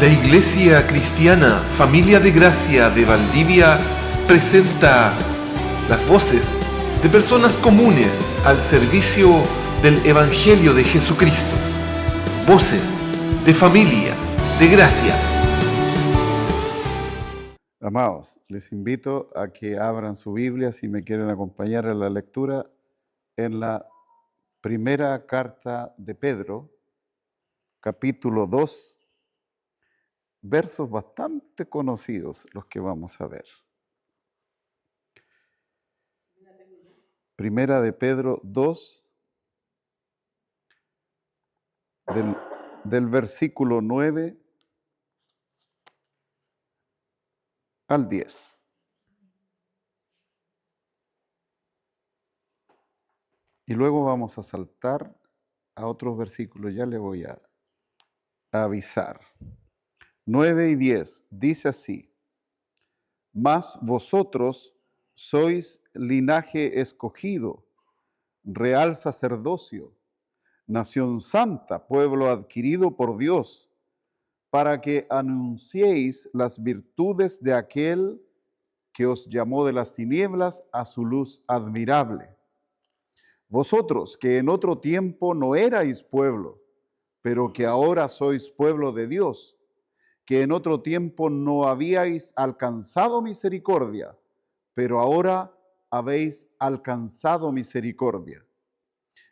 La Iglesia Cristiana Familia de Gracia de Valdivia presenta las voces de personas comunes al servicio del Evangelio de Jesucristo. Voces de familia de gracia. Amados, les invito a que abran su Biblia si me quieren acompañar en la lectura en la primera carta de Pedro, capítulo 2, versos bastante conocidos los que vamos a ver. Primera de Pedro 2, del versículo 9 al 10. Y luego vamos a saltar a otros versículos, ya le voy a avisar. 9 y 10, dice así: Mas vosotros sois linaje escogido, real sacerdocio, nación santa, pueblo adquirido por Dios, para que anunciéis las virtudes de aquel que os llamó de las tinieblas a su luz admirable. Vosotros que en otro tiempo no erais pueblo, pero que ahora sois pueblo de Dios, que en otro tiempo no habíais alcanzado misericordia, pero ahora habéis alcanzado misericordia.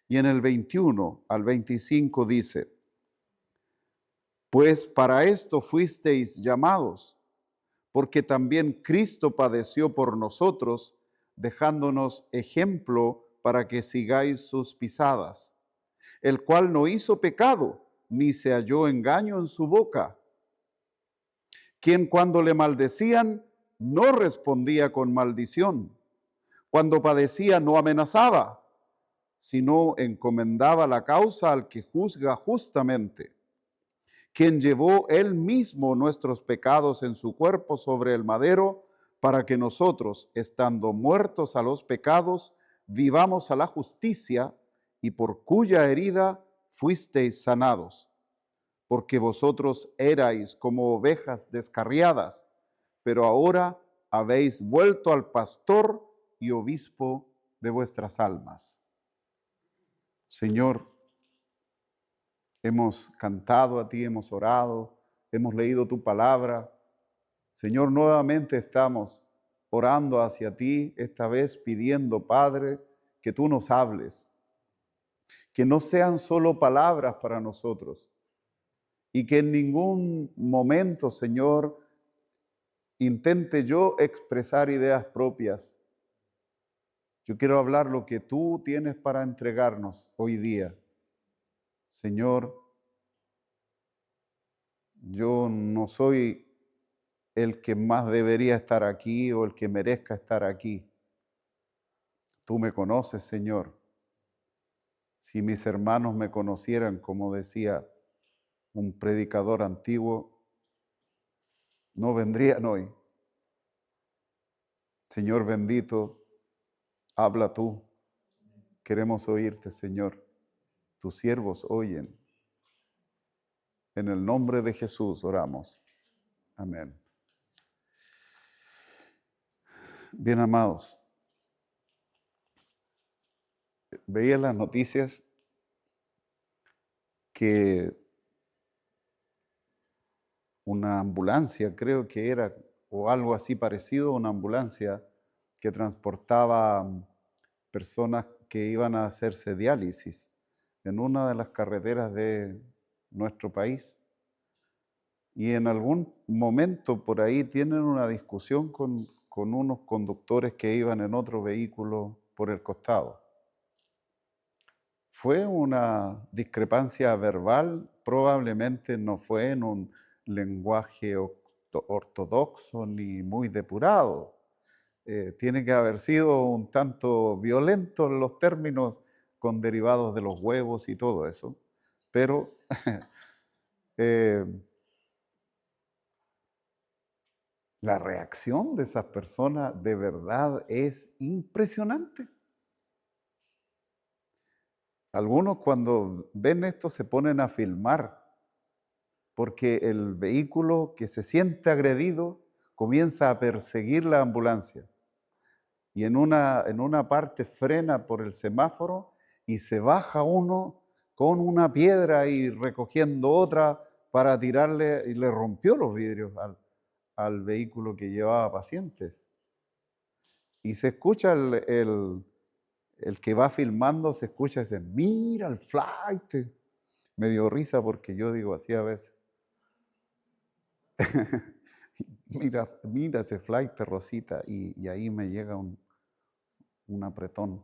Y en el 21 al 25 dice: Pues para esto fuisteis llamados, porque también Cristo padeció por nosotros, dejándonos ejemplo para que sigáis sus pisadas, el cual no hizo pecado, ni se halló engaño en su boca, quien cuando le maldecían no respondía con maldición, cuando padecía no amenazaba, sino encomendaba la causa al que juzga justamente, quien llevó él mismo nuestros pecados en su cuerpo sobre el madero, para que nosotros, estando muertos a los pecados, vivamos a la justicia, y por cuya herida fuisteis sanados. Porque vosotros erais como ovejas descarriadas, pero ahora habéis vuelto al pastor y obispo de vuestras almas. Señor, hemos cantado a ti, hemos orado, hemos leído tu palabra. Señor, nuevamente estamos orando hacia ti, esta vez pidiendo, Padre, que tú nos hables, que no sean solo palabras para nosotros, y que en ningún momento, Señor, intente yo expresar ideas propias. Yo quiero hablar lo que tú tienes para entregarnos hoy día. Señor, yo no soy el que más debería estar aquí o el que merezca estar aquí. Tú me conoces, Señor. Si mis hermanos me conocieran, como decía un predicador antiguo, no vendrían hoy. Señor bendito, habla tú. Queremos oírte, Señor. Tus siervos oyen. En el nombre de Jesús oramos. Amén. Bien, amados, veía en las noticias que una ambulancia, creo que era, o algo así parecido, una ambulancia que transportaba personas que iban a hacerse diálisis en una de las carreteras de nuestro país. Y en algún momento por ahí tienen una discusión con unos conductores que iban en otro vehículo por el costado. Fue una discrepancia verbal, probablemente no fue en un lenguaje ortodoxo ni muy depurado. Tiene que haber sido un tanto violento en los términos con derivados de los huevos y todo eso. Pero la reacción de esas personas de verdad es impresionante. Algunos cuando ven esto se ponen a filmar, porque el vehículo que se siente agredido comienza a perseguir la ambulancia y en una parte frena por el semáforo y se baja uno con una piedra y recogiendo otra para tirarle, y le rompió los vidrios al vehículo que llevaba pacientes. Y se escucha el que va filmando, se escucha ese, mira el flight. Me dio risa porque yo digo así a veces. Mira ese flight, Rosita, y ahí me llega un apretón.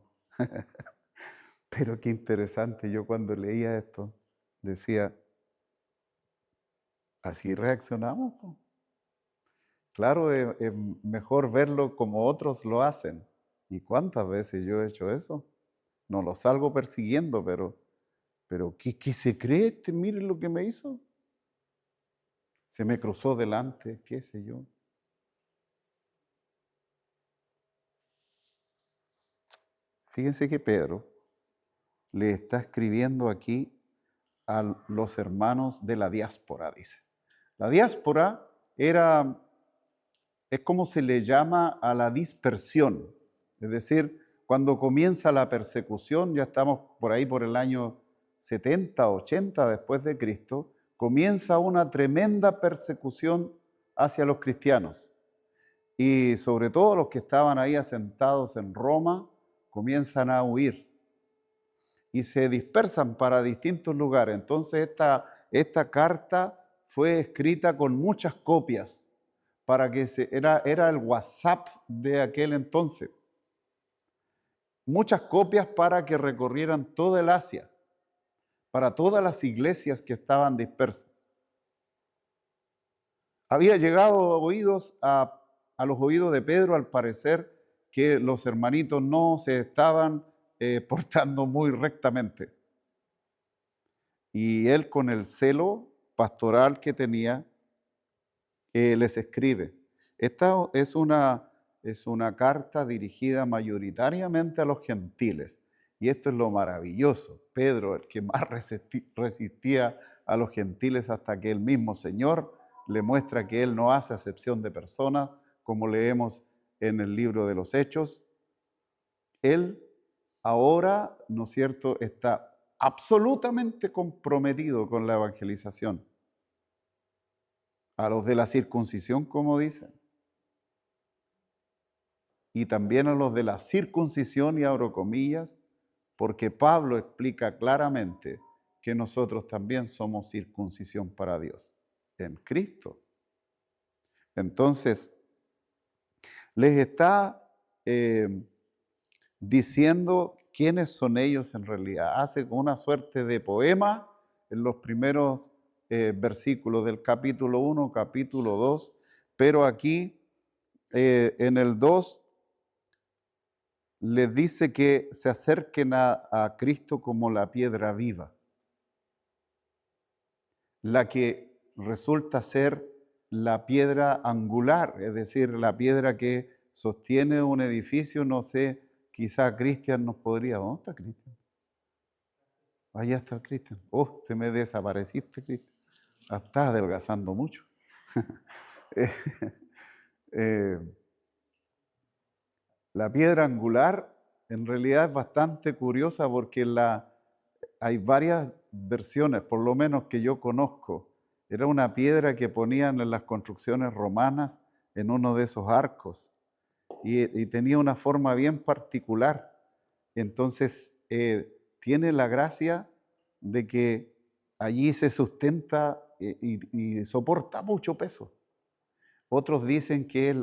Pero qué interesante, yo cuando leía esto decía, así reaccionamos, po. Claro, es mejor verlo como otros lo hacen. ¿Y cuántas veces yo he hecho eso? No lo salgo persiguiendo, pero ¿qué se cree este? Miren lo que me hizo. Se me cruzó delante, qué sé yo. Fíjense que Pedro le está escribiendo aquí a los hermanos de la diáspora, dice. La diáspora es como se le llama a la dispersión. Es decir, cuando comienza la persecución, ya estamos por ahí por el año 70, 80 después de Cristo, comienza una tremenda persecución hacia los cristianos. Y sobre todo los que estaban ahí asentados en Roma, comienzan a huir y se dispersan para distintos lugares. Entonces esta carta fue escrita con muchas copias para que era el WhatsApp de aquel entonces. Muchas copias para que recorrieran toda el Asia, para todas las iglesias que estaban dispersas. Había llegado a los oídos de Pedro, al parecer, que los hermanitos no se estaban portando muy rectamente. Y él, con el celo pastoral que tenía, les escribe. Esta es una carta dirigida mayoritariamente a los gentiles. Y esto es lo maravilloso. Pedro, el que más resistía a los gentiles hasta que el mismo Señor le muestra que él no hace acepción de personas, como leemos en el libro de los Hechos. Él ahora, ¿no es cierto?, está absolutamente comprometido con la evangelización. A los de la circuncisión, como dicen. Y también a los de la circuncisión, y abro comillas, porque Pablo explica claramente que nosotros también somos circuncisión para Dios, en Cristo. Entonces, les está diciendo quiénes son ellos en realidad. Hace una suerte de poema en los primeros versículos del capítulo 1, capítulo 2, pero aquí en el 2 les dice que se acerquen a Cristo como la piedra viva, la que resulta ser la piedra angular, es decir, la piedra que sostiene un edificio. No sé, quizá Cristian nos podría... ¿Dónde está Cristian? Allá está Cristian. Oh, te me desapareciste, Cristian. Estás adelgazando mucho. La piedra angular en realidad es bastante curiosa porque hay varias versiones, por lo menos que yo conozco. Era una piedra que ponían en las construcciones romanas en uno de esos arcos y tenía una forma bien particular. Entonces tiene la gracia de que allí se sustenta y soporta mucho peso. Otros dicen que es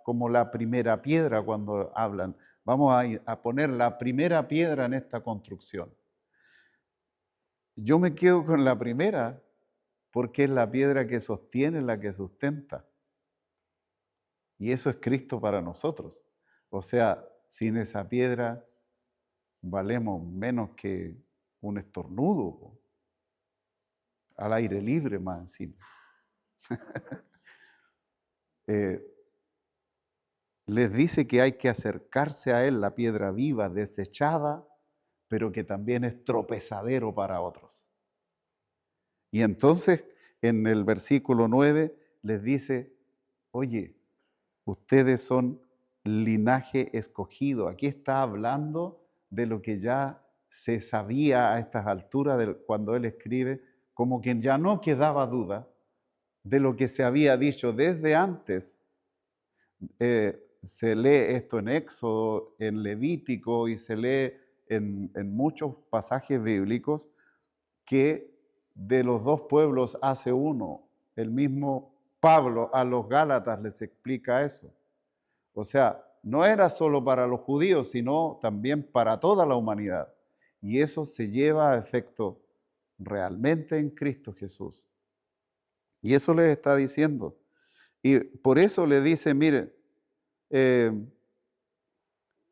como la primera piedra cuando hablan. Vamos a poner la primera piedra en esta construcción. Yo me quedo con la primera porque es la piedra que sostiene, la que sustenta. Y eso es Cristo para nosotros. O sea, sin esa piedra valemos menos que un estornudo, al aire libre más encima. Les dice que hay que acercarse a Él, la piedra viva, desechada, pero que también es tropezadero para otros. Y entonces en el versículo 9 les dice, oye, ustedes son linaje escogido. Aquí está hablando de lo que ya se sabía a estas alturas cuando él escribe, como que ya no quedaba duda de lo que se había dicho desde antes. Se lee esto en Éxodo, en Levítico y se lee en muchos pasajes bíblicos que de los dos pueblos hace uno. El mismo Pablo a los Gálatas les explica eso. O sea, no era solo para los judíos, sino también para toda la humanidad. Y eso se lleva a efecto realmente en Cristo Jesús. Y eso les está diciendo. Y por eso le dice, miren,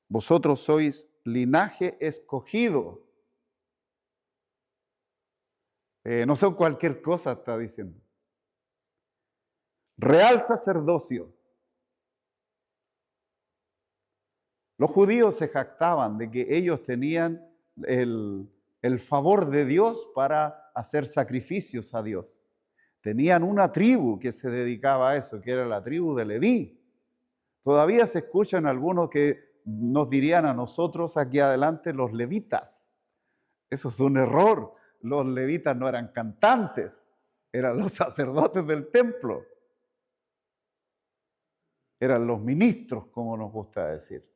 vosotros sois linaje escogido. No son cualquier cosa, está diciendo. Real sacerdocio. Los judíos se jactaban de que ellos tenían el favor de Dios para hacer sacrificios a Dios. Tenían una tribu que se dedicaba a eso, que era la tribu de Leví. Todavía se escuchan algunos que nos dirían a nosotros aquí adelante los levitas. Eso es un error. Los levitas no eran cantantes, eran los sacerdotes del templo. Eran los ministros, como nos gusta decir.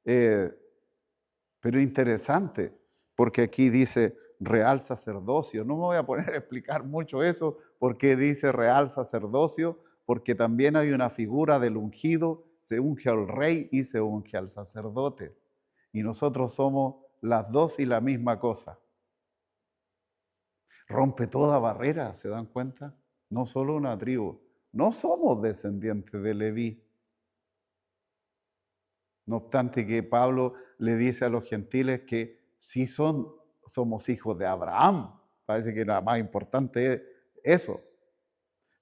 Pero interesante, porque aquí dice real sacerdocio. No me voy a poner a explicar mucho eso, porque dice real sacerdocio, porque también hay una figura del ungido, se unge al rey y se unge al sacerdote. Y nosotros somos las dos y la misma cosa. Rompe toda barrera, ¿se dan cuenta? No solo una tribu. No somos descendientes de Leví. No obstante que Pablo le dice a los gentiles que sí somos hijos de Abraham. Parece que la más importante es eso.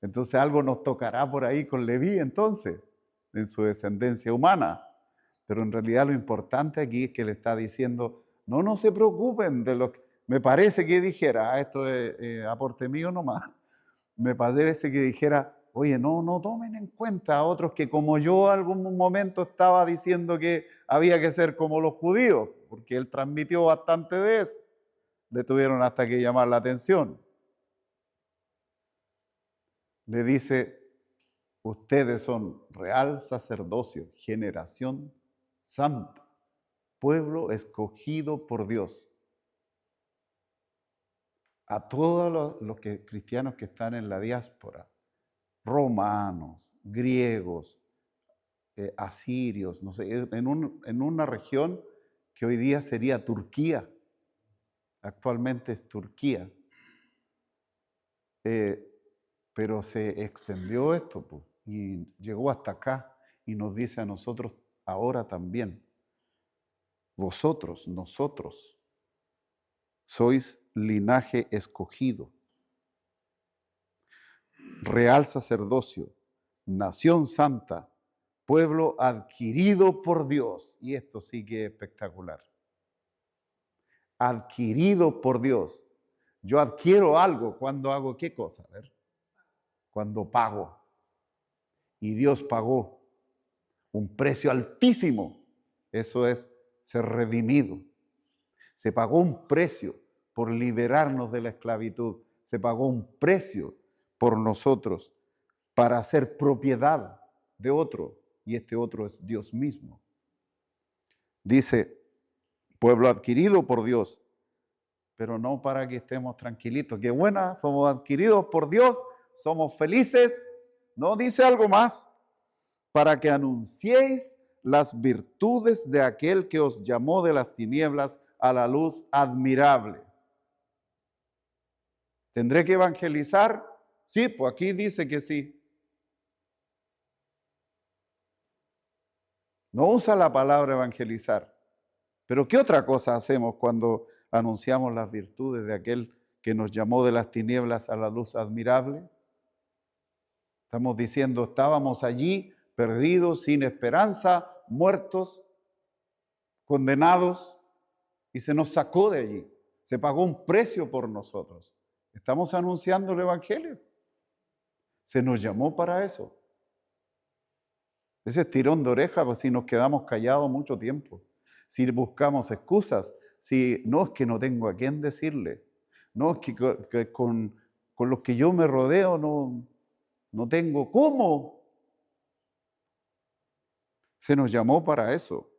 Entonces algo nos tocará por ahí con Leví entonces, en su descendencia humana. Pero en realidad lo importante aquí es que le está diciendo, no se preocupen de lo que... Me parece que dijera, esto es aporte mío nomás, me parece que dijera, oye, no tomen en cuenta a otros que como yo algún momento estaba diciendo que había que ser como los judíos, porque él transmitió bastante de eso. Le tuvieron hasta que llamar la atención. Le dice, ustedes son real sacerdocio, generación santa, pueblo escogido por Dios. A todos los cristianos que están en la diáspora, romanos, griegos, asirios, no sé, en una región que hoy día sería Turquía, actualmente es Turquía, pero se extendió esto pues, y llegó hasta acá y nos dice a nosotros ahora también, nosotros, sois linaje escogido, real sacerdocio, nación santa, pueblo adquirido por Dios. Y esto sí que es espectacular. Adquirido por Dios. Yo adquiero algo cuando hago ¿qué cosa? A ver. Cuando pago. Y Dios pagó un precio altísimo. Eso es ser redimido. Se pagó un precio por liberarnos de la esclavitud. Se pagó un precio por nosotros para ser propiedad de otro. Y este otro es Dios mismo. Dice, pueblo adquirido por Dios, pero no para que estemos tranquilitos. Qué buena, somos adquiridos por Dios, somos felices. No, dice algo más, para que anunciéis las virtudes de aquel que os llamó de las tinieblas a la luz admirable. ¿Tendré que evangelizar? Sí, pues aquí dice que sí. No usa la palabra evangelizar. Pero ¿qué otra cosa hacemos cuando anunciamos las virtudes de aquel que nos llamó de las tinieblas a la luz admirable? Estamos diciendo, estábamos allí perdidos, sin esperanza, muertos, condenados, y se nos sacó de allí. Se pagó un precio por nosotros. Estamos anunciando el Evangelio. Se nos llamó para eso. Ese estirón de oreja, pues si nos quedamos callados mucho tiempo, si buscamos excusas, si no es que no tengo a quién decirle, no es que con los que yo me rodeo no tengo cómo. Se nos llamó para eso.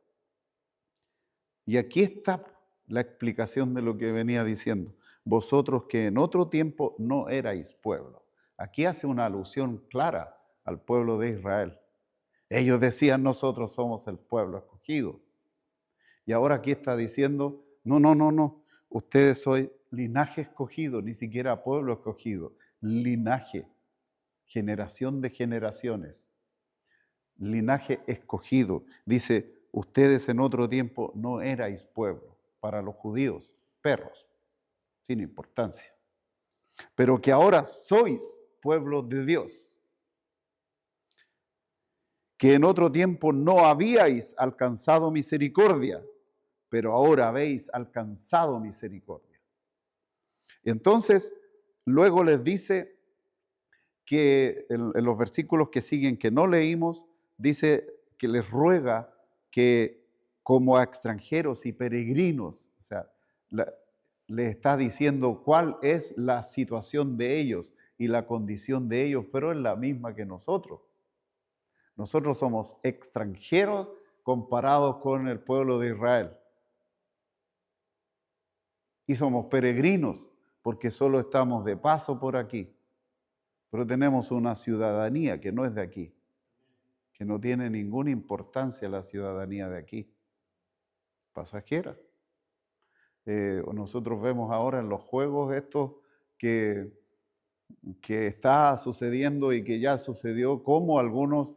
Y aquí está la explicación de lo que venía diciendo. Vosotros que en otro tiempo no erais pueblo. Aquí hace una alusión clara al pueblo de Israel. Ellos decían, nosotros somos el pueblo escogido. Y ahora aquí está diciendo, no. Ustedes sois linaje escogido, ni siquiera pueblo escogido. Linaje, generación de generaciones. Linaje escogido. Dice, ustedes en otro tiempo no erais pueblo. Para los judíos, perros, sin importancia. Pero que ahora sois pueblo de Dios. Que en otro tiempo no habíais alcanzado misericordia, pero ahora habéis alcanzado misericordia. Entonces, luego les dice que en los versículos que siguen, que no leímos, dice que les ruega que como a extranjeros y peregrinos, o sea, les está diciendo cuál es la situación de ellos y la condición de ellos, pero es la misma que nosotros. Nosotros somos extranjeros comparados con el pueblo de Israel. Y somos peregrinos porque solo estamos de paso por aquí. Pero tenemos una ciudadanía que no es de aquí, que no tiene ninguna importancia la ciudadanía de aquí, pasajera. Nosotros vemos ahora en los juegos estos que está sucediendo y que ya sucedió, cómo algunos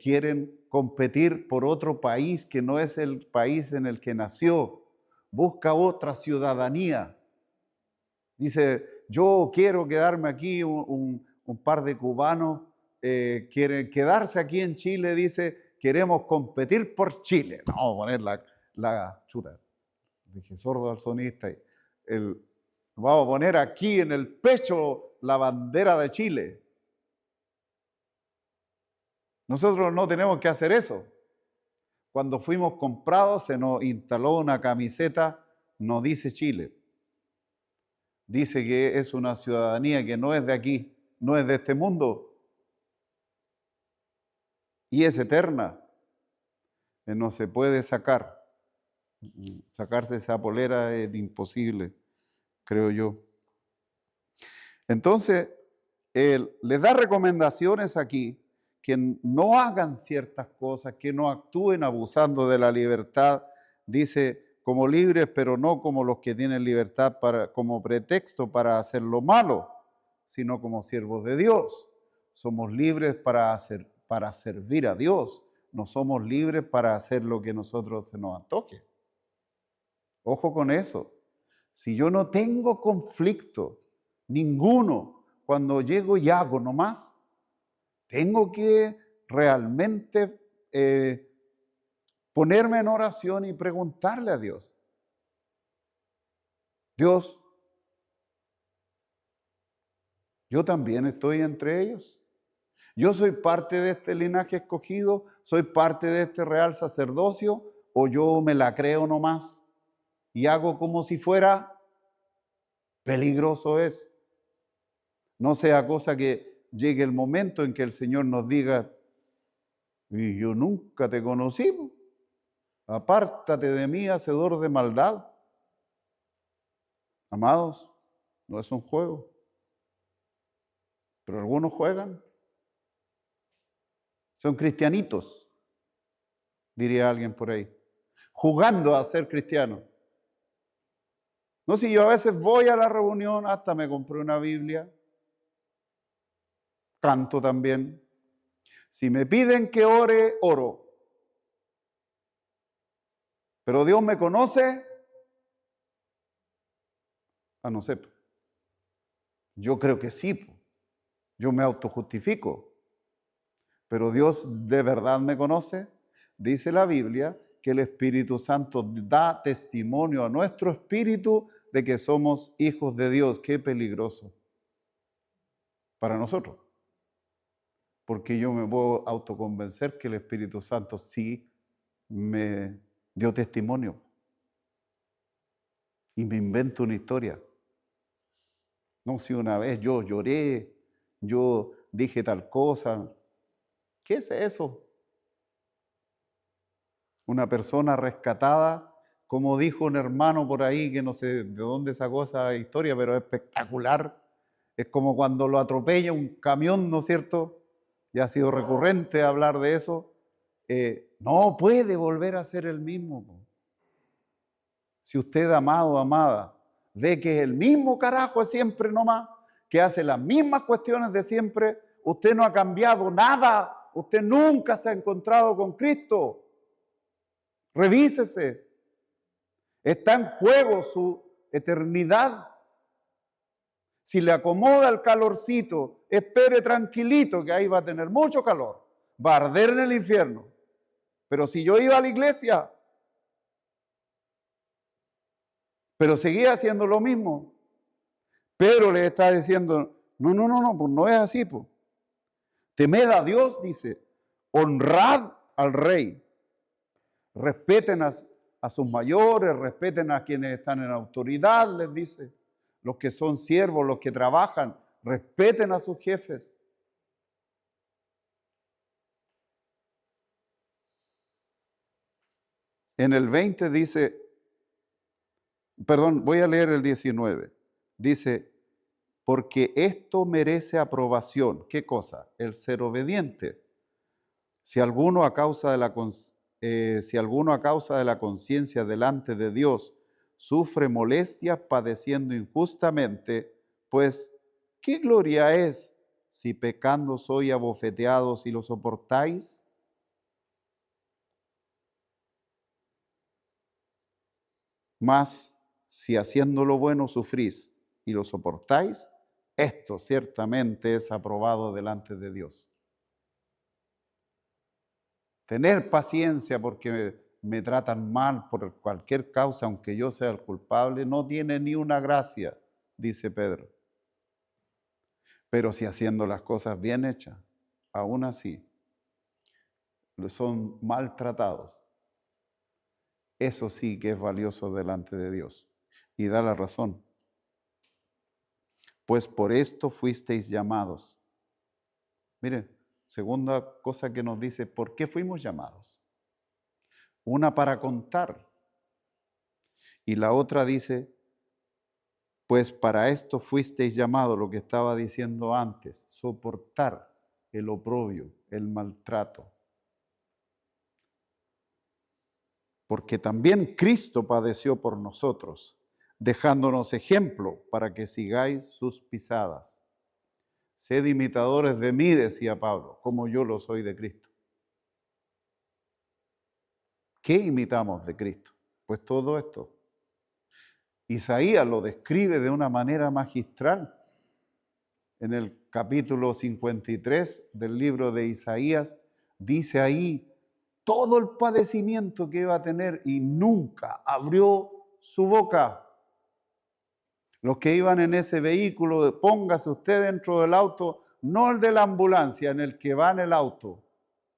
quieren competir por otro país que no es el país en el que nació, busca otra ciudadanía. Dice, yo quiero quedarme aquí, un par de cubanos quieren quedarse aquí en Chile, dice, queremos competir por Chile. No, vamos a poner la chuta, dije sordo al sonista, vamos a poner aquí en el pecho la bandera de Chile. Nosotros no tenemos que hacer eso. Cuando fuimos comprados se nos instaló una camiseta, no dice Chile. Dice que es una ciudadanía que no es de aquí, no es de este mundo. Y es eterna. No se puede sacar. Sacarse esa polera es imposible, creo yo. Entonces, él les da recomendaciones aquí que no hagan ciertas cosas, que no actúen abusando de la libertad. Dice, como libres, pero no como los que tienen libertad como pretexto para hacer lo malo, sino como siervos de Dios. Somos libres para servir a Dios. No somos libres para hacer lo que nosotros se nos antoje. Ojo con eso. Si yo no tengo conflicto, ninguno, cuando llego y hago nomás, tengo que realmente ponerme en oración y preguntarle a Dios. Dios, yo también estoy entre ellos. Yo soy parte de este linaje escogido, soy parte de este real sacerdocio, o yo me la creo nomás y hago como si fuera. Peligroso es. No sea cosa que llegue el momento en que el Señor nos diga, y yo nunca te conocí, apártate de mí, hacedor de maldad. Amados, no es un juego, pero algunos juegan. Son cristianitos, diría alguien por ahí, jugando a ser cristiano. No, si yo a veces voy a la reunión, hasta me compré una Biblia, canto también. Si me piden que ore, oro. Pero Dios me conoce. No sé. Yo creo que sí. Yo me autojustifico. Pero Dios de verdad me conoce. Dice la Biblia que el Espíritu Santo da testimonio a nuestro espíritu de que somos hijos de Dios. Qué peligroso para nosotros. Porque yo me puedo autoconvencer que el Espíritu Santo sí me dio testimonio. Y me invento una historia. No, si una vez yo lloré, yo dije tal cosa. ¿Qué es eso? Una persona rescatada, como dijo un hermano por ahí, que no sé de dónde sacó esa historia, pero es espectacular. Es como cuando lo atropella un camión, ¿no es cierto? Ya ha sido recurrente hablar de eso. No puede volver a ser el mismo. Si usted, amado o amada, ve que es el mismo carajo de siempre nomás, que hace las mismas cuestiones de siempre, usted no ha cambiado nada, usted nunca se ha encontrado con Cristo. Revísese. Está en juego su eternidad. Si le acomoda el calorcito, espere tranquilito que ahí va a tener mucho calor. Va a arder en el infierno. Pero si yo iba a la iglesia, pero seguía haciendo lo mismo, Pedro le está diciendo, no, pues no es así, pues. Temed a Dios, dice, honrad al rey, respeten a sus mayores, respeten a quienes están en autoridad, les dice, los que son siervos, los que trabajan, respeten a sus jefes. En el 20 dice, perdón, voy a leer el 19, dice, porque esto merece aprobación. ¿Qué cosa? El ser obediente. Si alguno a causa de la conciencia delante de Dios sufre molestias padeciendo injustamente, pues, ¿qué gloria es si pecando soy abofeteados y lo soportáis? Mas, si haciendo lo bueno sufrís y lo soportáis, esto ciertamente es aprobado delante de Dios. Tener paciencia porque me tratan mal por cualquier causa, aunque yo sea el culpable, no tiene ni una gracia, dice Pedro. Pero si haciendo las cosas bien hechas, aún así, son maltratados, eso sí que es valioso delante de Dios. Y da la razón. Pues por esto fuisteis llamados. Mire, segunda cosa que nos dice, ¿por qué fuimos llamados? Una para contar. Y la otra dice, pues para esto fuisteis llamados, lo que estaba diciendo antes, soportar el oprobio, el maltrato. Porque también Cristo padeció por nosotros, dejándonos ejemplo para que sigáis sus pisadas. Sed imitadores de mí, decía Pablo, como yo lo soy de Cristo. ¿Qué imitamos de Cristo? Pues todo esto. Isaías lo describe de una manera magistral. En el capítulo 53 del libro de Isaías, dice ahí todo el padecimiento que iba a tener y nunca abrió su boca. Los que iban en ese vehículo, póngase usted dentro del auto, no el de la ambulancia, en el que va en el auto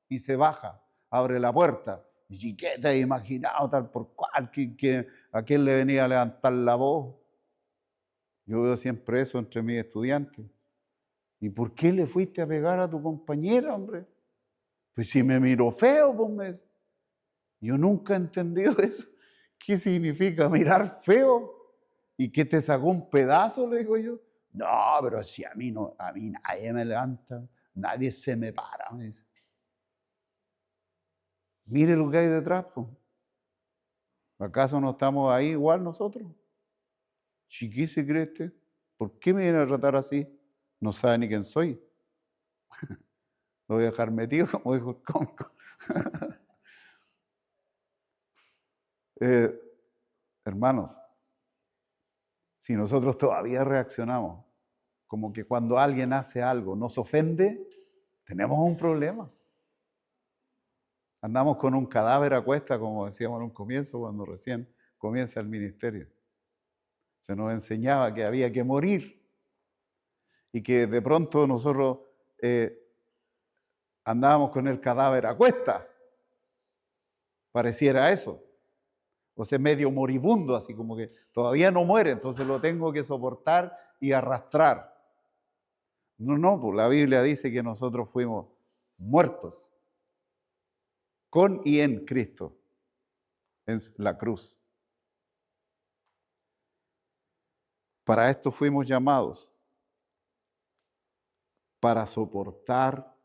y se baja, abre la puerta. ¿Y qué te has imaginado tal por cual? ¿A quién le venía a levantar la voz? Yo veo siempre eso entre mis estudiantes. ¿Y por qué le fuiste a pegar a tu compañera, hombre? Pues si me miró feo, pues yo nunca he entendido eso. ¿Qué significa mirar feo? ¿Y que te sacó un pedazo? Le digo yo. No, pero si a mí nadie me levanta, nadie se me para. Me dice. Mire lo que hay detrás, pues. ¿Acaso no estamos ahí igual nosotros? ¿Qué se cree usted? ¿Por qué me viene a tratar así? No sabe ni quién soy. Lo voy a dejar metido, como dijo el cómico. Hermanos, si nosotros todavía reaccionamos como que cuando alguien hace algo nos ofende, tenemos un problema. Andamos con un cadáver a cuesta, como decíamos en un comienzo, cuando recién comienza el ministerio. Se nos enseñaba que había que morir y que de pronto nosotros andábamos con el cadáver a cuesta. Pareciera eso. O sea, medio moribundo, así como que todavía no muere, entonces lo tengo que soportar y arrastrar. No, pues la Biblia dice que nosotros fuimos muertos con y en Cristo, en la cruz. Para esto fuimos llamados, para soportar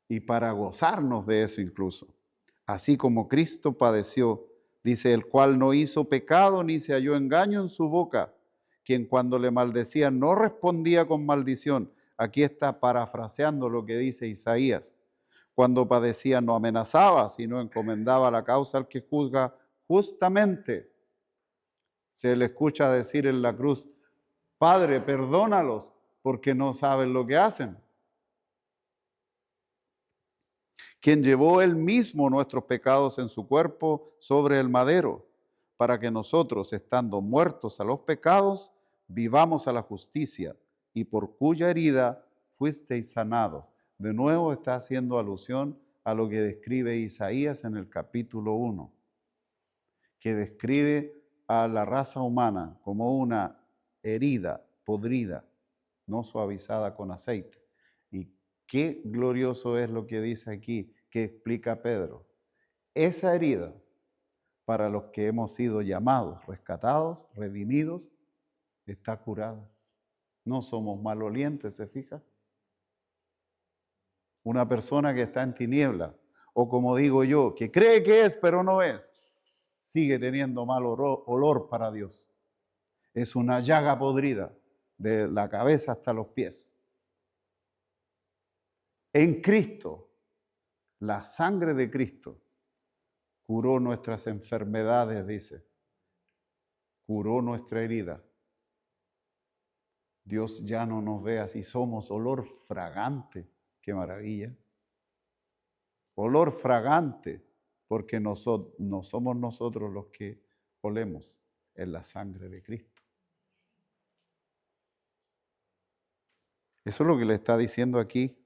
y para gozarnos de eso incluso. Así como Cristo padeció, dice, el cual no hizo pecado ni se halló engaño en su boca, quien cuando le maldecía no respondía con maldición. Aquí está parafraseando lo que dice Isaías. Cuando padecía no amenazaba, sino encomendaba la causa al que juzga justamente. Se le escucha decir en la cruz, Padre, perdónalos porque no saben lo que hacen. Quien llevó él mismo nuestros pecados en su cuerpo sobre el madero, para que nosotros, estando muertos a los pecados, vivamos a la justicia, y por cuya herida fuisteis sanados. De nuevo está haciendo alusión a lo que describe Isaías en el capítulo 1, que describe a la raza humana como una herida podrida, no suavizada con aceite. Y qué glorioso es lo que dice aquí, que explica Pedro. Esa herida, para los que hemos sido llamados, rescatados, redimidos, está curada. No somos malolientes, ¿se fija? Una persona que está en tiniebla, o como digo yo, que cree que es, pero no es, sigue teniendo mal olor para Dios. Es una llaga podrida, de la cabeza hasta los pies. En Cristo, la sangre de Cristo curó nuestras enfermedades, dice. Curó nuestra herida. Dios ya no nos ve así, somos olor fragante. Qué maravilla. Olor fragante, porque no somos nosotros los que olemos, en la sangre de Cristo. Eso es lo que le está diciendo aquí.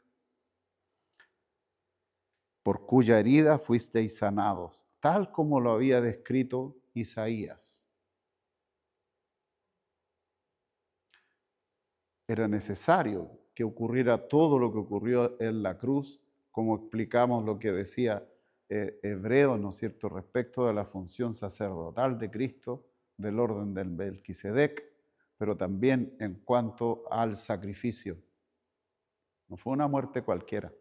Por cuya herida fuisteis sanados, tal como lo había descrito Isaías. Era necesario que ocurriera todo lo que ocurrió en la cruz, como explicamos lo que decía Hebreo, ¿no es cierto?, respecto de la función sacerdotal de Cristo, del orden del Melquisedec, pero también en cuanto al sacrificio. No fue una muerte cualquiera,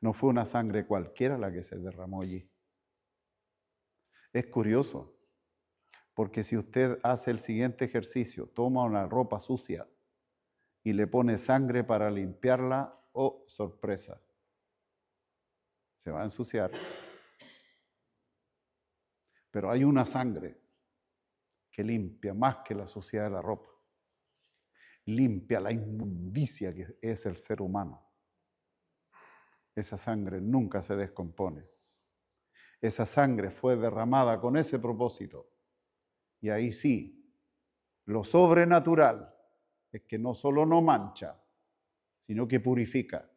no fue una sangre cualquiera la que se derramó allí. Es curioso, porque si usted hace el siguiente ejercicio, toma una ropa sucia y le pone sangre para limpiarla, ¡oh, sorpresa! Se va a ensuciar. Pero hay una sangre que limpia más que la suciedad de la ropa. Limpia la inmundicia que es el ser humano. Esa sangre nunca se descompone. Esa sangre fue derramada con ese propósito. Y ahí sí, lo sobrenatural es que no solo no mancha, sino que purifica.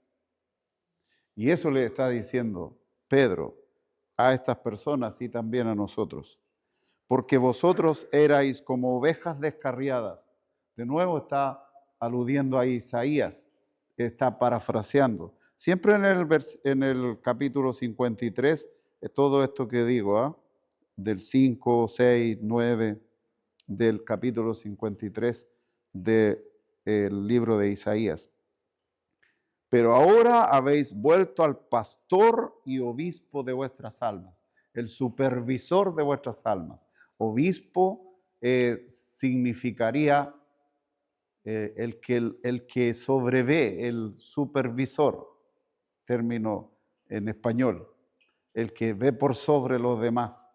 Y eso le está diciendo Pedro a estas personas y también a nosotros. Porque vosotros erais como ovejas descarriadas. De nuevo está aludiendo a Isaías, está parafraseando. Siempre en el capítulo 53, todo esto que digo, del 5, 6, 9, del capítulo 53 del libro de Isaías. Pero ahora habéis vuelto al pastor y obispo de vuestras almas, el supervisor de vuestras almas. Obispo significaría el que sobrevé, el supervisor, término en español, el que ve por sobre los demás.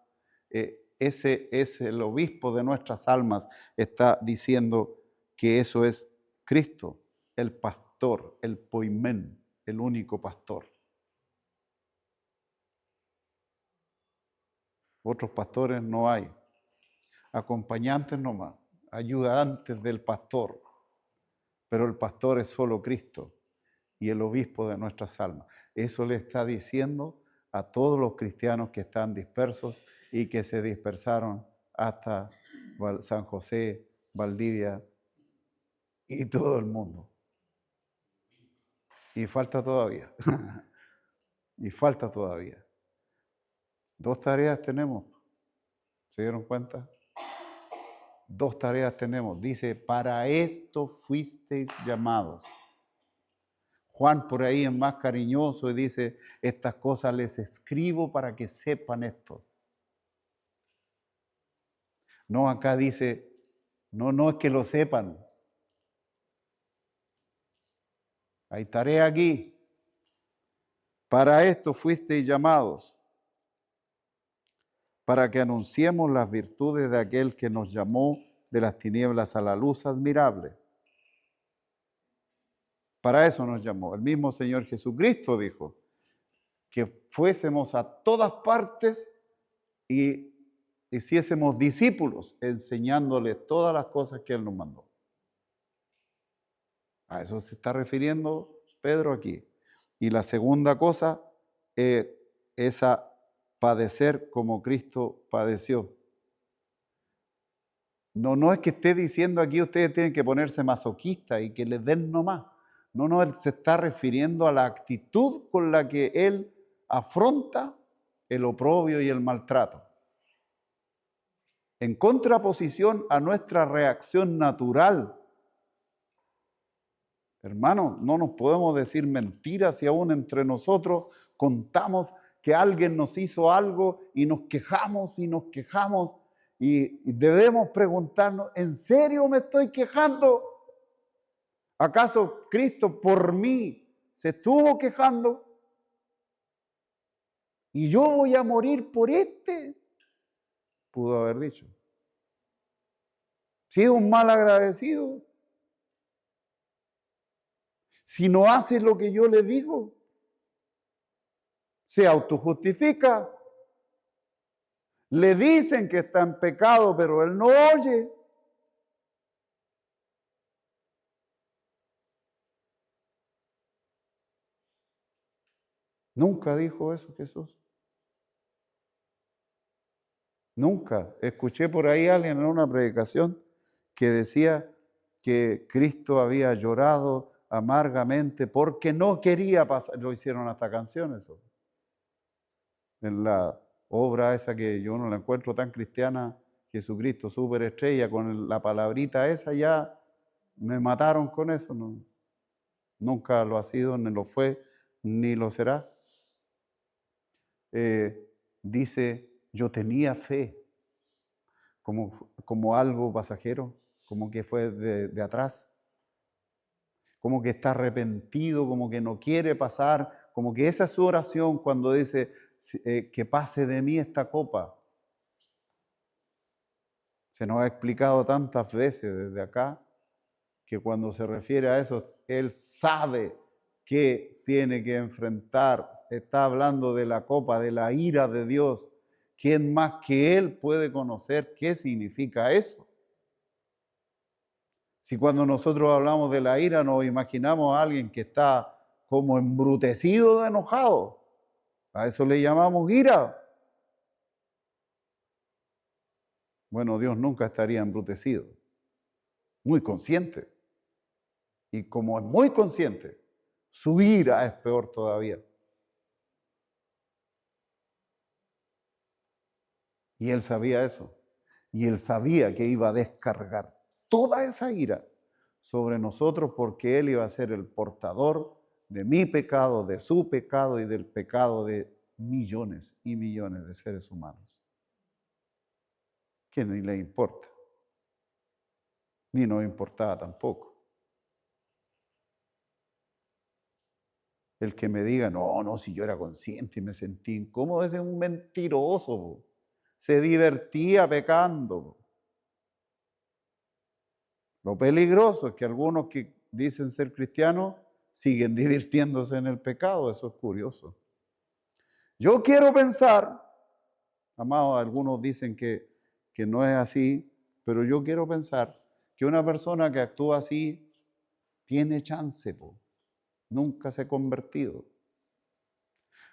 Ese es el obispo de nuestras almas, está diciendo que eso es Cristo, el pastor, el poimén, el único pastor. Otros pastores no hay. acompañantes nomás, ayudantes del pastor, pero el pastor es solo Cristo y el obispo de nuestras almas. Eso le está diciendo a todos los cristianos que están dispersos y que se dispersaron hasta San José, Valdivia y todo el mundo. Y falta todavía. Y falta todavía. 2 tareas tenemos. ¿Se dieron cuenta? 2 tareas tenemos. Dice, para esto fuisteis llamados. Juan por ahí es más cariñoso y dice, estas cosas les escribo para que sepan esto. No, acá dice, no es que lo sepan. Hay tarea aquí. Para esto fuisteis llamados, para que anunciemos las virtudes de aquel que nos llamó de las tinieblas a la luz admirable. Para eso nos llamó. El mismo Señor Jesucristo dijo que fuésemos a todas partes y hiciésemos discípulos, enseñándoles todas las cosas que Él nos mandó. A eso se está refiriendo Pedro aquí. Y la segunda cosa es a padecer como Cristo padeció. No es que esté diciendo aquí ustedes tienen que ponerse masoquistas y que les den nomás. No, Él se está refiriendo a la actitud con la que Él afronta el oprobio y el maltrato. En contraposición a nuestra reacción natural. Hermano, no nos podemos decir mentiras si aún entre nosotros contamos que alguien nos hizo algo y nos quejamos y debemos preguntarnos, ¿en serio me estoy quejando? ¿Acaso Cristo por mí se estuvo quejando? ¿Y yo voy a morir por este? Pudo haber dicho. Si es un mal agradecido. Si no hace lo que yo le digo, se autojustifica. Le dicen que está en pecado, pero él no oye. Nunca dijo eso Jesús. Nunca. Escuché por ahí a alguien en una predicación que decía que Cristo había llorado amargamente porque no quería pasar. Lo hicieron hasta canciones. En la obra esa que yo no la encuentro tan cristiana, Jesucristo, superestrella, con la palabrita esa ya me mataron con eso. No, nunca lo ha sido, ni lo fue, ni lo será. Dice, yo tenía fe como algo pasajero, como que fue de atrás, como que está arrepentido, como que no quiere pasar, como que esa es su oración cuando dice que pase de mí esta copa. Se nos ha explicado tantas veces desde acá que cuando se refiere a eso, Él sabe que tiene que enfrentar, está hablando de la copa, de la ira de Dios. ¿Quién más que Él puede conocer qué significa eso? Si cuando nosotros hablamos de la ira nos imaginamos a alguien que está como embrutecido de enojado, a eso le llamamos ira. Bueno, Dios nunca estaría embrutecido, muy consciente. Y como es muy consciente, su ira es peor todavía. Y Él sabía eso. Y Él sabía que iba a descargar toda esa ira sobre nosotros porque Él iba a ser el portador de mi pecado, de su pecado y del pecado de millones y millones de seres humanos. Que ni le importa. Ni nos importaba tampoco. El que me diga, no, si yo era consciente y me sentí incómodo, ese es un mentiroso. Se divertía pecando. Lo peligroso es que algunos que dicen ser cristianos siguen divirtiéndose en el pecado. Eso es curioso. Yo quiero pensar, amados, algunos dicen que que no es así, pero yo quiero pensar que una persona que actúa así tiene chance, po. Nunca se ha convertido.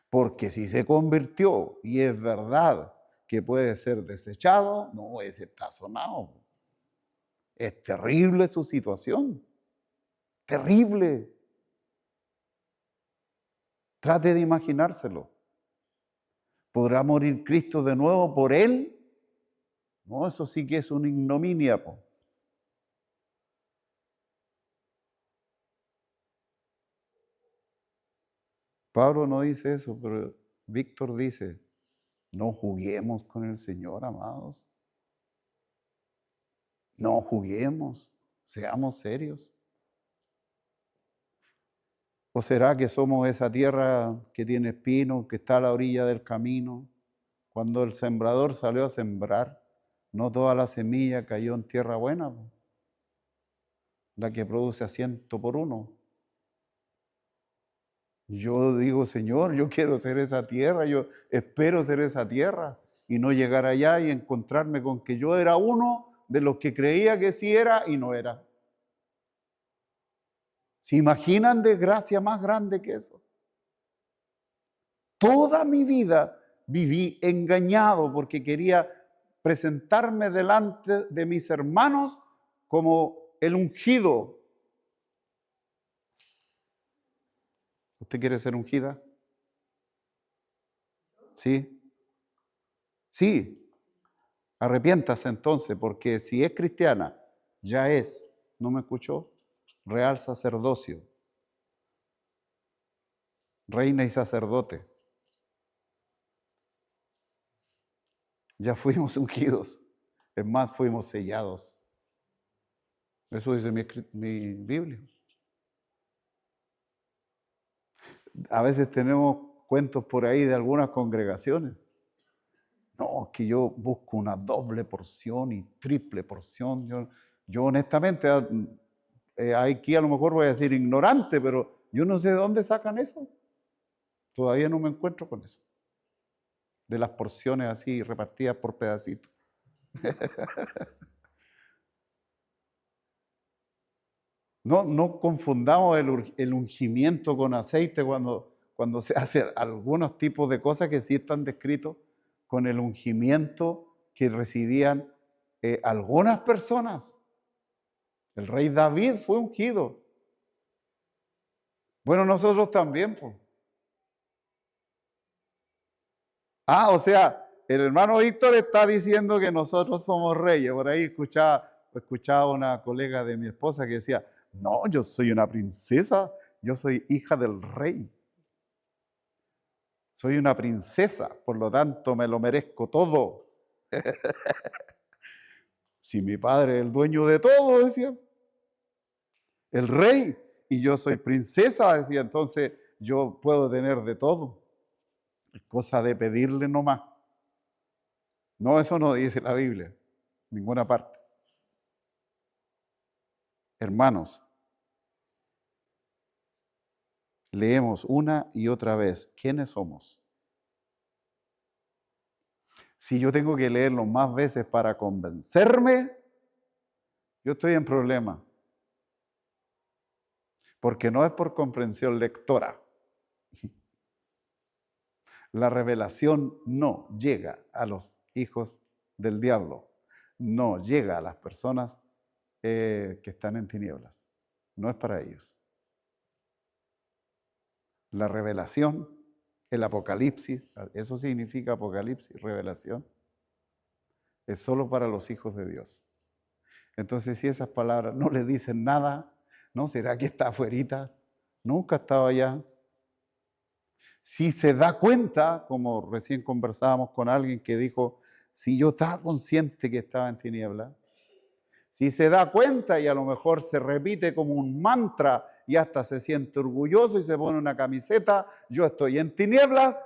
Porque si se convirtió y es verdad que puede ser desechado, no, ese está sonado. Es terrible su situación. Terrible. Trate de imaginárselo. ¿Podrá morir Cristo de nuevo por él? No, eso sí que es una ignominia, po. Pablo no dice eso, pero Víctor dice, no juguemos con el Señor, amados. No juguemos, seamos serios. ¿O será que somos esa tierra que tiene espinos, que está a la orilla del camino? Cuando el sembrador salió a sembrar, no toda la semilla cayó en tierra buena, la que produce a 100 por 1. Yo digo, Señor, yo quiero ser esa tierra, yo espero ser esa tierra y no llegar allá y encontrarme con que yo era uno de los que creía que sí era y no era. ¿Se imaginan desgracia más grande que eso? Toda mi vida viví engañado porque quería presentarme delante de mis hermanos como el ungido. ¿Usted quiere ser ungida? ¿Sí? Sí. Arrepiéntase entonces, porque si es cristiana, ya es, ¿no me escuchó? Real sacerdocio, reina y sacerdote. Ya fuimos ungidos, es más, fuimos sellados. Eso dice mi Biblia. A veces tenemos cuentos por ahí de algunas congregaciones. No, es que yo busco una doble porción y triple porción. Yo honestamente, aquí a lo mejor voy a decir ignorante, pero yo no sé de dónde sacan eso. Todavía no me encuentro con eso. De las porciones así repartidas por pedacitos. No confundamos el ungimiento con aceite cuando se hace algunos tipos de cosas que sí están descritos con el ungimiento que recibían algunas personas. El rey David fue ungido. Bueno, nosotros también, pues. O sea, el hermano Víctor está diciendo que nosotros somos reyes. Por ahí escuchaba una colega de mi esposa que decía, no, yo soy una princesa, yo soy hija del rey. Soy una princesa, por lo tanto me lo merezco todo. Si mi padre es el dueño de todo, decía, el rey, y yo soy princesa, decía, entonces yo puedo tener de todo. Es cosa de pedirle nomás. No, eso no dice la Biblia, en ninguna parte. Hermanos, leemos una y otra vez, ¿quiénes somos? Si yo tengo que leerlo más veces para convencerme, yo estoy en problema. Porque no es por comprensión lectora. La revelación no llega a los hijos del diablo, no llega a las personas que están en tinieblas. No es para ellos. La revelación, el apocalipsis, eso significa apocalipsis, revelación, es solo para los hijos de Dios. Entonces, si esas palabras no le dicen nada, ¿no? ¿Será que está afuerita? Nunca estaba allá. Si se da cuenta, como recién conversábamos con alguien que dijo, si yo estaba consciente que estaba en tiniebla, si se da cuenta y a lo mejor se repite como un mantra y hasta se siente orgulloso y se pone una camiseta, yo estoy en tinieblas,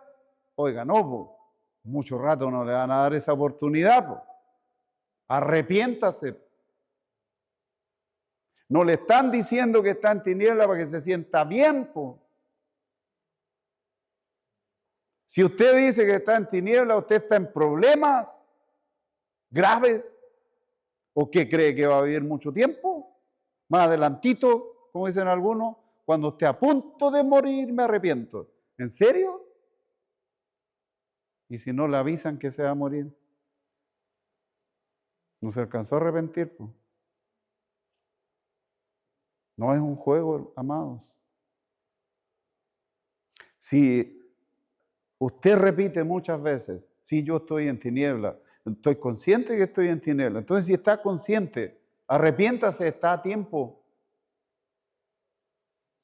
oiga, no, po, mucho rato no le van a dar esa oportunidad, po. Arrepiéntase. No le están diciendo que está en tinieblas para que se sienta bien, po. Si usted dice que está en tinieblas, usted está en problemas. graves? ¿O qué cree que va a vivir mucho tiempo? Más adelantito, como dicen algunos, cuando esté a punto de morir me arrepiento. ¿En serio? ¿Y si no le avisan que se va a morir? ¿No se alcanzó a arrepentir? Pues? No es un juego, amados. Si usted repite muchas veces, si yo estoy en tiniebla, estoy consciente que estoy en tiniebla. Entonces, si está consciente, arrepiéntase, está a tiempo.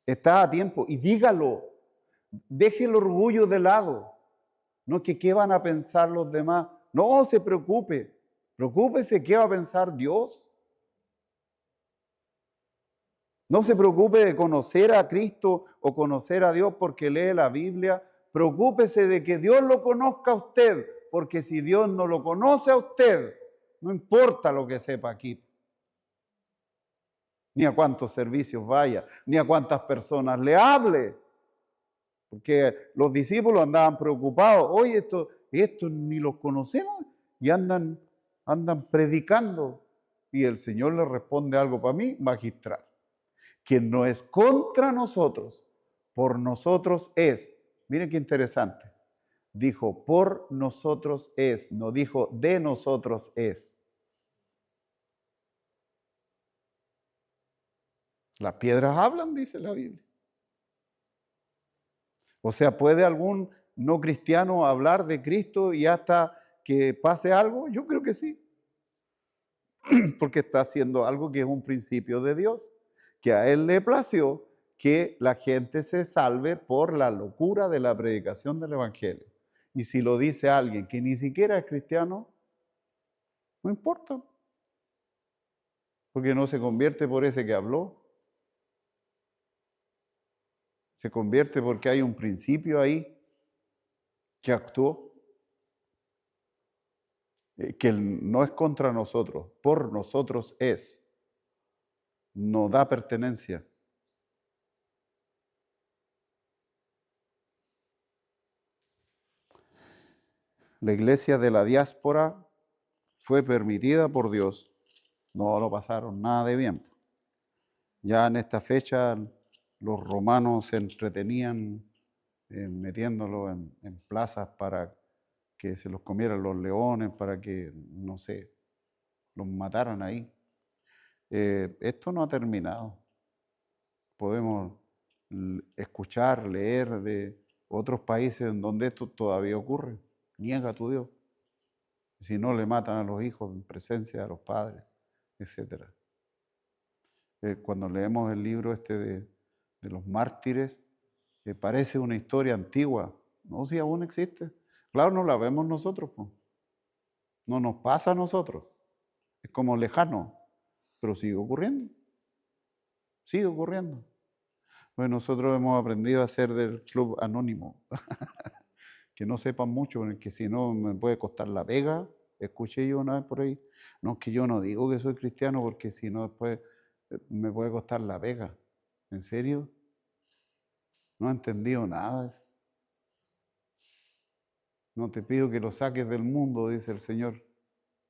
Está a tiempo y dígalo. Deje el orgullo de lado. No que qué van a pensar los demás. No se preocupe. Preocúpese qué va a pensar Dios. No se preocupe de conocer a Cristo o conocer a Dios porque lee la Biblia. Preocúpese de que Dios lo conozca a usted, porque si Dios no lo conoce a usted, no importa lo que sepa aquí, ni a cuántos servicios vaya, ni a cuántas personas le hable. Porque los discípulos andaban preocupados. Oye, estos ni los conocemos y andan predicando. Y el Señor le responde algo para mí, magistral. Quien no es contra nosotros, por nosotros es. Miren qué interesante. Dijo, por nosotros es, no dijo, de nosotros es. Las piedras hablan, dice la Biblia. O sea, ¿puede algún no cristiano hablar de Cristo y hasta que pase algo? Yo creo que sí. Porque está haciendo algo que es un principio de Dios, que a Él le plació que la gente se salve por la locura de la predicación del Evangelio. Y si lo dice alguien que ni siquiera es cristiano, no importa. Porque no se convierte por ese que habló. Se convierte porque hay un principio ahí que actuó, que no es contra nosotros, por nosotros es, nos da pertenencia. La iglesia de la diáspora fue permitida por Dios, no lo pasaron nada de bien. Ya en esta fecha los romanos se entretenían metiéndolo en plazas para que se los comieran los leones, para que, no sé, los mataran ahí. Esto no ha terminado. Podemos escuchar, leer de otros países en donde esto todavía ocurre. Niega a tu Dios. Si no, le matan a los hijos en presencia de los padres, etc. Cuando leemos el libro de los mártires, parece una historia antigua. No, si aún existe. Claro, no la vemos nosotros, pues. No nos pasa a nosotros. Es como lejano, pero sigue ocurriendo. Sigue ocurriendo. Pues nosotros hemos aprendido a ser del club anónimo. Que no sepan mucho, porque si no me puede costar la pega. Escuché yo una vez por ahí. No, es que yo no digo que soy cristiano porque si no después me puede costar la pega. ¿En serio? No he entendido nada. No te pido que los saques del mundo, dice el Señor.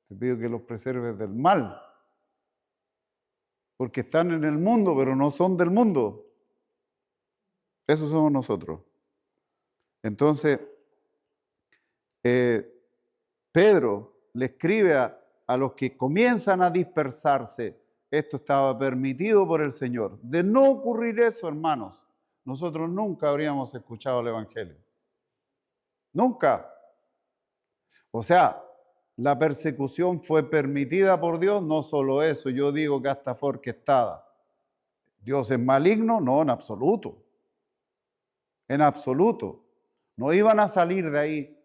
Te pido que los preserves del mal. Porque están en el mundo, pero no son del mundo. Eso somos nosotros. Entonces, Pedro le escribe a los que comienzan a dispersarse. Esto estaba permitido por el Señor. De no ocurrir eso, hermanos, nosotros nunca habríamos escuchado el Evangelio. Nunca. O sea, la persecución fue permitida por Dios, no solo eso, yo digo que hasta fue orquestada. ¿Dios es maligno? No, en absoluto. En absoluto. No iban a salir de ahí.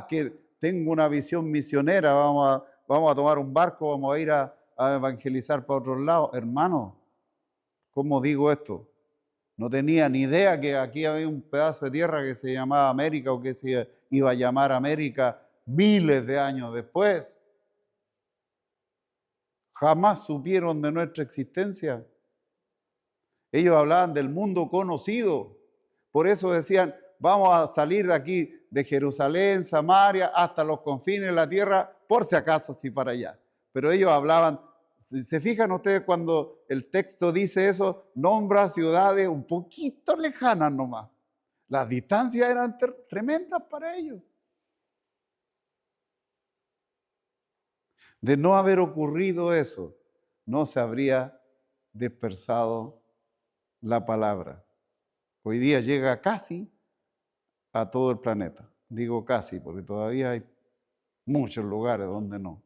Que tengo una visión misionera, vamos a tomar un barco, vamos a ir a evangelizar para otros lados. Hermano, ¿cómo digo esto? No tenía ni idea que aquí había un pedazo de tierra que se llamaba América o que se iba a llamar América miles de años después. Jamás supieron de nuestra existencia. Ellos hablaban del mundo conocido. Por eso decían, vamos a salir de aquí de Jerusalén, Samaria, hasta los confines de la tierra, por si acaso, sí para allá. Pero ellos hablaban, si se fijan ustedes cuando el texto dice eso, nombra ciudades un poquito lejanas nomás. Las distancias eran tremendas para ellos. De no haber ocurrido eso, no se habría dispersado la palabra. Hoy día llega casi a todo el planeta. Digo casi, porque todavía hay muchos lugares donde no.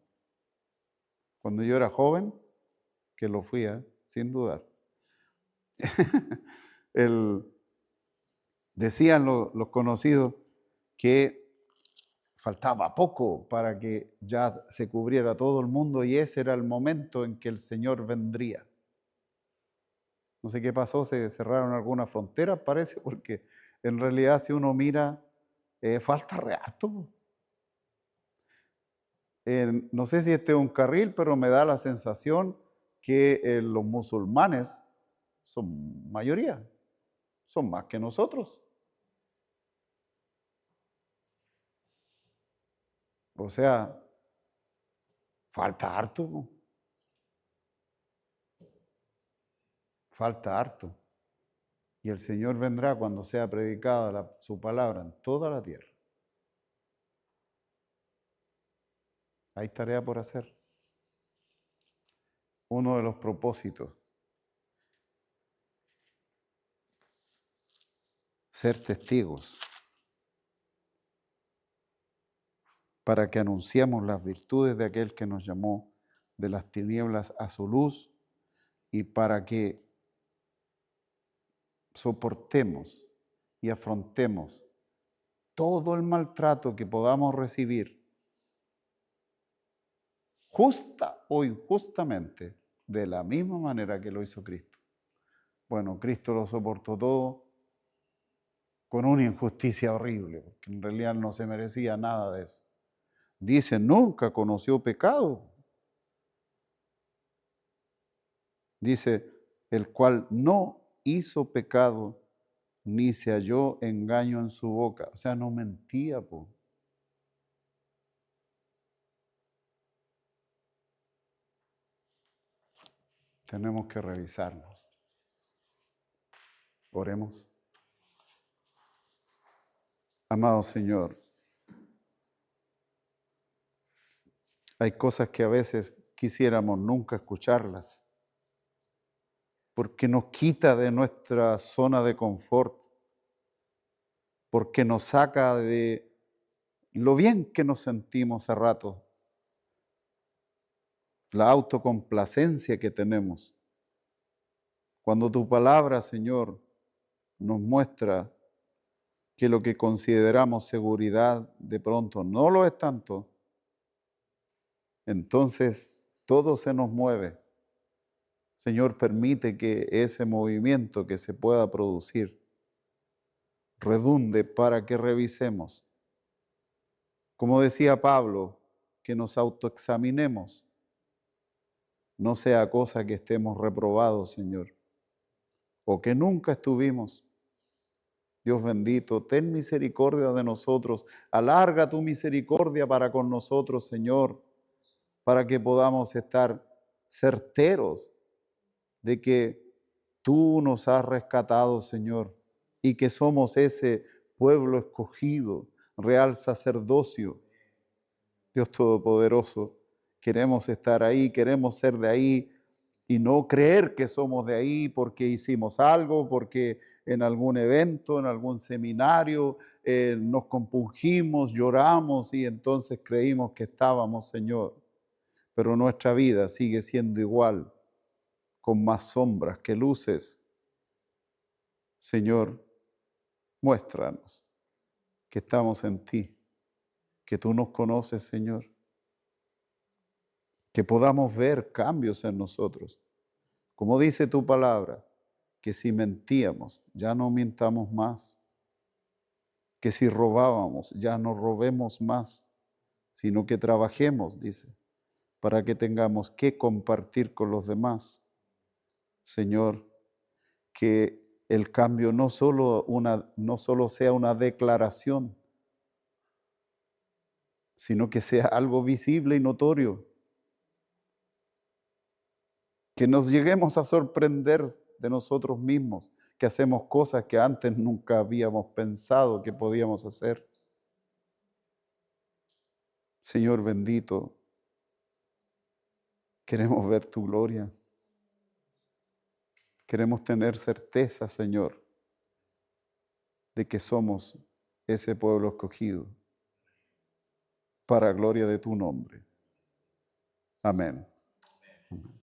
Cuando yo era joven, que lo fui, sin dudar, decían los conocidos que faltaba poco para que ya se cubriera todo el mundo y ese era el momento en que el Señor vendría. No sé qué pasó, se cerraron algunas fronteras, parece, porque en realidad si uno mira, falta re harto. No sé si este es un carril, pero me da la sensación que los musulmanes son mayoría, son más que nosotros. O sea, falta harto. Falta harto. Y el Señor vendrá cuando sea predicada su palabra en toda la tierra. Hay tarea por hacer. Uno de los propósitos, ser testigos, para que anunciemos las virtudes de aquel que nos llamó de las tinieblas a su luz y para que soportemos y afrontemos todo el maltrato que podamos recibir, justa o injustamente, de la misma manera que lo hizo Cristo. Bueno, Cristo lo soportó todo con una injusticia horrible, porque en realidad no se merecía nada de eso. Dice, nunca conoció pecado. Dice, el cual no hizo pecado, ni se halló engaño en su boca. O sea, no mentía, po. Tenemos que revisarnos. Oremos. Amado Señor, hay cosas que a veces quisiéramos nunca escucharlas, porque nos quita de nuestra zona de confort, porque nos saca de lo bien que nos sentimos a ratos, la autocomplacencia que tenemos. Cuando tu palabra, Señor, nos muestra que lo que consideramos seguridad de pronto no lo es tanto, entonces todo se nos mueve. Señor, permite que ese movimiento que se pueda producir redunde para que revisemos. Como decía Pablo, que nos autoexaminemos, no sea cosa que estemos reprobados, Señor, o que nunca estuvimos. Dios bendito, ten misericordia de nosotros, alarga tu misericordia para con nosotros, Señor, para que podamos estar certeros de que tú nos has rescatado, Señor, y que somos ese pueblo escogido, real sacerdocio. Dios Todopoderoso, queremos estar ahí, queremos ser de ahí y no creer que somos de ahí porque hicimos algo, porque en algún evento, en algún seminario, nos compungimos, lloramos y entonces creímos que estábamos, Señor. Pero nuestra vida sigue siendo igual, con más sombras que luces. Señor, muéstranos que estamos en ti, que tú nos conoces, Señor, que podamos ver cambios en nosotros. Como dice tu palabra, que si mentíamos, ya no mintamos más, que si robábamos, ya no robemos más, sino que trabajemos, dice, para que tengamos que compartir con los demás. Señor, que el cambio no solo sea una declaración, sino que sea algo visible y notorio. Que nos lleguemos a sorprender de nosotros mismos, que hacemos cosas que antes nunca habíamos pensado que podíamos hacer. Señor bendito, queremos ver tu gloria. Queremos tener certeza, Señor, de que somos ese pueblo escogido para gloria de tu nombre. Amén. Amén.